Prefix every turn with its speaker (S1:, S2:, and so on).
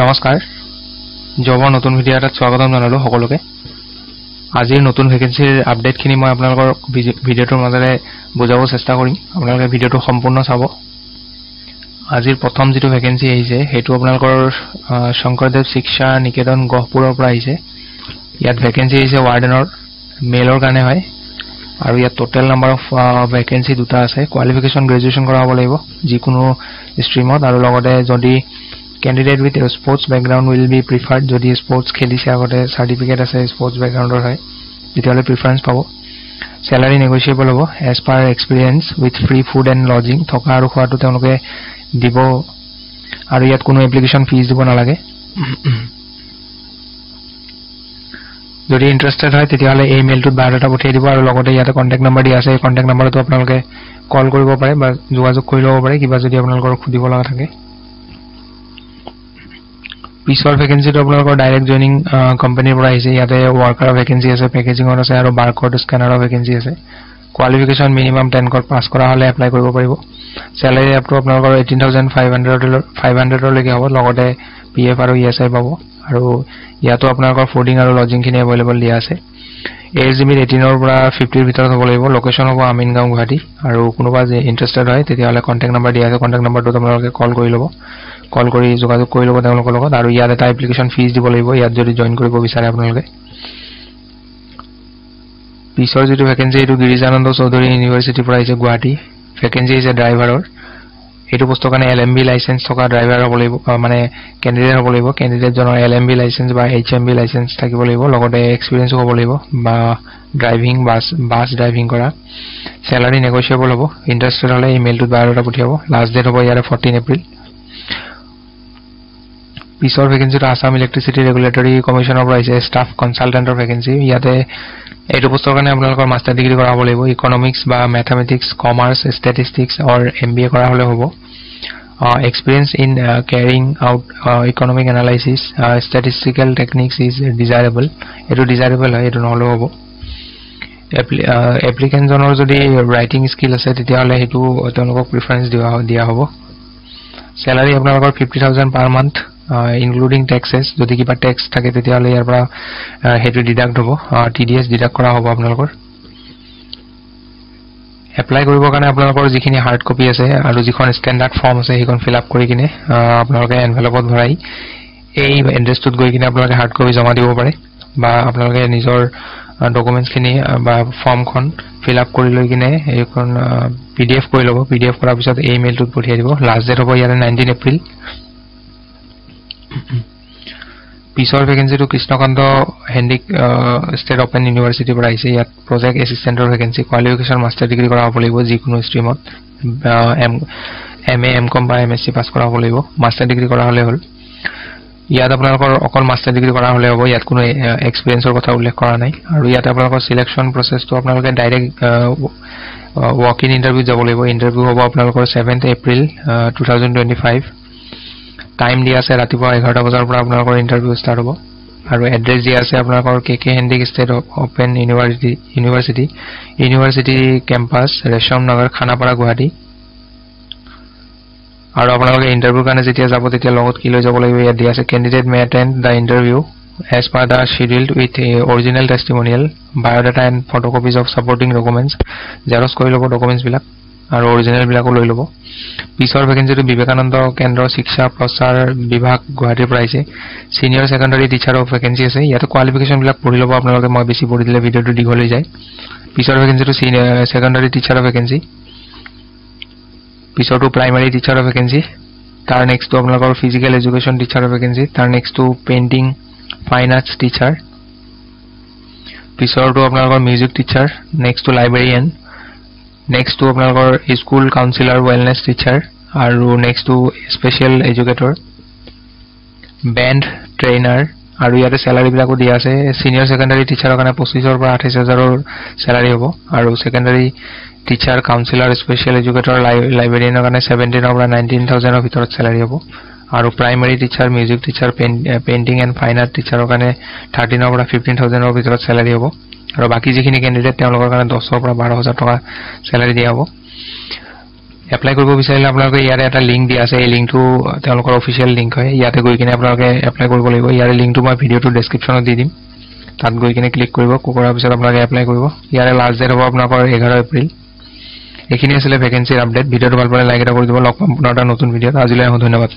S1: নমস্কাৰ জবৰ নতুন ভিডিঅ' এটাত স্বাগতম জনালো সকলোকে আজিৰ নতুন ভেকেন্সিৰ আপডেটখিনি মই আপোনালোকৰ ভিডিঅ'টোৰ মাজেৰে বুজাব চেষ্টা কৰিম আপোনালোকে ভিডিঅ'টো সম্পূৰ্ণ চাব আজিৰ প্ৰথম যেটো ভেকেন্সি আহিছে হেতু আপোনালোকৰ শংকৰদেৱ শিক্ষা নিকেতন গহপুৰৰ পৰা আহিছে ইয়াত ভেকেন্সি আহিছে ৱাৰ্ডেনৰ মেলৰ কাৰণে হয় আৰু ইয়াত টোটাল নাম্বাৰ অফ ভেকেন্সি দুটা আছে কোৱালিফিকেশন গ্ৰেজুৱেচন কৰা হ'ব লাগিব যিকোনো ষ্ট্ৰীমত আৰু লগতে যদি candidate with a sports background will be preferred jodi sports khelise agote certificate ase sports background or hoy tetiale preference pabo salary negotiable hobo as per experience with free food and lodging thoka aru khwatu teloke dibo aru yat kono application fees dibo na lage jodi interested hoy tetiale email to biodata pothai dibo aru logote yate contact number di ase contact number to apnaloke call koribo pare ba jogajog kori lobo pare kiba jodi apnalokor khudibo laga thake পিছৰ ভেকেন্সিটো আপোনালোকৰ direct joining কোম্পানীৰ পৰা আহিছে ইয়াতে worker vacancy আছে পেকেজিঙৰ আছে আৰু বাৰকোড স্ক্যানাৰৰ ভেকেন্সি আছে কোৱালিফিকেশন মিনিমাম 10 কোড পাস কৰা হলে এপ্লাই কৰিব পাৰিব স্যালাৰি আপ টু আপোনালোকৰ 18500 লৈকে হ'ব লগতে পিএফ আৰু ইএসআই পাব আৰু ইয়াতো আপোনালোকৰ ফুডিং আৰু লজিং খিনি अवेलेबल দিয়া আছে এজ লিমিট 18 ৰ পৰা 50 ৰ ভিতৰত হ'ব লাগিব লোকেশন হ'ব আমিনগাঁও গুৱাহাটী আৰু কোনোবা যে ইন্টাৰেষ্টেড হয় তেতিয়াহলে কন্টাক্ট নম্বৰ দিয়া আছে কন্টাক্ট নম্বৰটো আপোনালোকে কল কৰি ল'ব কল কৰি যোগাযোগ কৰি ল'ব তেওঁলোকৰ লগত আৰু ইয়াত এটা এপ্লিকেশন ফিজ দিব লাগিব ইয়াত যদি জয়েন কৰিব বিচাৰে আপোনালোকে পিছৰ যেটো ভেকেন্সি এটো গিৰিজানন্দ চৌধুৰী ইউনিভাৰ্সিটিৰ পৰা আহিছে গুৱাহাটী ভেকেন্সি আছে ড্ৰাইভাৰৰ এটো পুস্তক কাৰণে এলএমবি লাইসেন্স থকা ড্ৰাইভাৰ হ'ব লাগিব মানে ক্যান্ডিডেট হ'ব লাগিব ক্যান্ডিডেট জনৰ এলএমবি লাইসেন্স বা এইচএমবি লাইসেন্স থাকিব লাগিব লগতে এক্সপেৰিয়েন্স হ'ব লাগিব বা ড্ৰাইভিং বাস ড্ৰাইভিং কৰা স্যালাৰি নেগোশিয়েবল হ'ব ইন্টাৰেষ্টেড হলে ইমেইলটো বায়োডাটা পঠিয়াব লাষ্ট ডেট হ'ব ইয়াৰ 14 এপ্ৰিল পিছৰ ভেকেন্সিটো আসাম ইলেক্ট্ৰিচিটি ৰেগুলেটৰী কমিশনৰ পৰা আহিছে ষ্টাফ কনসালটেন্টৰ ভেকেন্সি ইয়াতে এটো পুস্তক কাৰণে আপোনালোকৰ মাষ্টাৰ ডিগ্ৰী কৰা হ'ব লাগিব ইকোনমিক্স বা ম্যাথমেটিক্স কমাৰ্স ষ্টেটিষ্টিক্স অৰ এমবিএ কৰা হলে হ'ব experience in carrying out economic analysis statistical techniques is desirable eto desirable hoy eto নহলে হ'ব applicant জনৰ যদি writing skill আছে তেতিয়াহলে হেতু তেওঁলোকক প্ৰেফাৰেন্স দিয়া হ'ব salary আপোনালোকৰ 50000 per month including taxes যদি কিবা tax থাকে তেতিয়াহলে ইয়াৰ পৰা হেতু ডিডাক্ট হ'ব TDS ডিডাক্ট কৰা হ'ব আপোনালোকৰ এপ্লাই কৰিবৰ কাৰণে আপোনালোকৰ যিখিনি হাৰ্ড কপি আছে আৰু যিখন ষ্টেন্ডাৰ্ড ফৰ্ম আছে সেইখন ফিল আপ কৰি কিনে আপোনালোকে এনভেলপত ভৰাই এই এড্ৰেছটোত গৈ কিনে আপোনালোকে হাৰ্ড কপি জমা দিব পাৰে বা আপোনালোকে নিজৰ ডকুমেন্টছ খিনি বা ফৰ্মখন ফিল আপ কৰি লৈ কিনে এইখন পিডিএফ কৰি ল'ব পিডিএফ কৰাৰ পিছত এই ইমেইলটোত পঠিয়াই দিব লাষ্ট ডেট হ'ব ইয়াৰ 19 এপ্ৰিল পিছৰ ভেকেন্সিটো কৃষ্ণকান্ত হেন্ডিক ষ্টেট ওপেন ইউনিভাৰ্সিটিৰ পৰা আহিছে ইয়াত প্ৰজেক্ট এসিস্টেন্টৰ ভেকেন্সি কোৱালিফিকেশন মাষ্টাৰ ডিগ্ৰী কৰা হ'ব লাগিব যিকোনো ষ্ট্ৰীমত এমএ এমকম বা এমএসসি পাস কৰা হ'ব লাগিব মাষ্টাৰ ডিগ্ৰী কৰা হলে হ'ল ইয়াত আপোনালোকৰ অকল মাষ্টাৰ ডিগ্ৰী কৰা হলে হ'ব ইয়াত কোনো এক্সপেৰিয়েন্সৰ কথা উল্লেখ কৰা নাই আৰু ইয়াত আপোনালোকৰ সিলেকশন প্ৰসেসটো আপোনালোকে ডাইৰেক্ট ওয়াক ইন ইন্টাৰভিউ যাব লাগিব ইন্টাৰভিউ হ'ব আপোনালোকৰ 7th এপ্ৰিল 2025 টাইম দিয়া আছে ৰাতিপুৱা 11টা বজাৰ পৰা আপোনালোকৰ ইন্টাৰভিউ ষ্টাৰ্ট হ'ব আৰু এড্ৰেছ দিয়া আছে আপোনালোকৰ KK Handique state open university campus Resham Nagar Khanapara Guwahati আৰু আপোনালোকে ইন্টাৰভিউৰ কাৰণে যেতিয়া যাব তেতিয়া লগত কি লৈ যাব লাগিব ইয়াত দিয়া আছে candidate may attend the interview as per the scheduled with a original testimonial biodata and photocopies of supporting documents xerox কৰি ল'ব ডকুমেন্টছ বিলাক আৰু অৰিজিনাল বিলাকো লৈ ল'ব পিছৰ ভেকেন্সিটো বিবেকানন্দ কেন্দ্ৰ শিক্ষা প্ৰচাৰ বিভাগ গুৱাহাটীৰ পৰা আহিছে senior secondary teacher of vacancy আছে ইয়াতে কোৱালিফিকেশন বিলাক পঢ়ি ল'ব আপোনালোকে মই বেছি পঢ়ি দিলে ভিডিওটো দীঘল হৈ যায় পিছৰ ভেকেন্সিটো সেকেন্ডাৰী টিচাৰ অফ ভেকেন্সি পিছৰটো প্ৰাইমাৰী টিচাৰ অফ ভেকেন্সি তাৰ নেক্সটটো আপোনালোকৰ physical education teacher of vacancy তাৰ নেক্সটটো পেইন্টিং ফাইন আৰ্টছ টিচাৰ পিছৰটো আপোনালোকৰ মিউজিক টিচাৰ নেক্সটটো লাইব্ৰেৰিয়ান next to আপোনালোকৰ স্কুল কাউন্সিলৰ ওয়েলনেস টিচাৰ আৰু next to special educator band trainer আৰু ইয়াতে স্যালাৰি বিলাকো দিয়া আছে সিনিয়ৰ সেকেন্ডাৰী টিচাৰৰ কাৰণে 25 ৰ পৰা 28000 ৰ স্যালাৰি হ'ব আৰু সেকেন্ডাৰী টিচাৰ কাউন্সিলৰ স্পেশাল এডুকেটৰ লাইব্ৰেৰিয়ানৰ কাৰণে 17 ৰ পৰা 19000 ৰ ভিতৰত স্যালাৰি হ'ব আৰু primary teacher music teacher painting and fine art টিচাৰৰ কাৰণে 13 ৰ পৰা 15000 ৰ ভিতৰত স্যালাৰি হ'ব আৰু বাকি যিখিনি ক্যান্ডিডেট তেওঁলোকৰ কাৰণে 10 ৰ পৰা 12000 টকা স্যালাৰি দিয়া হ'ব এপ্লাই কৰিব বিচাৰিলে আপোনালোকে ইয়াৰে এটা লিংক দিয়া আছে এই লিংকটো তেওঁলোকৰ অফিচিয়েল লিংক হয় ইয়াতে গৈ কিনে আপোনালোকে এপ্লাই কৰিব লাগিব ইয়াৰে লিংকটো মই ভিডিঅ'টোৰ ডেছক্ৰিপশ্যনত দি দিম তাত গৈ কিনে ক্লিক কৰিব কৰাৰ পিছত আপোনালোকে এপ্লাই কৰিব ইয়াৰে লাষ্ট ডেট হ'ব আপোনালোকৰ 11 এপ্ৰিল এইখিনি আছিলে ভেকেন্সিৰ আপডেট ভিডিঅ'টো ভাল পালে লাইক এটা কৰি দিব লগ পাম পুনৰ এটা নতুন ভিডিঅ'ত আজিলৈ ধন্যবাদ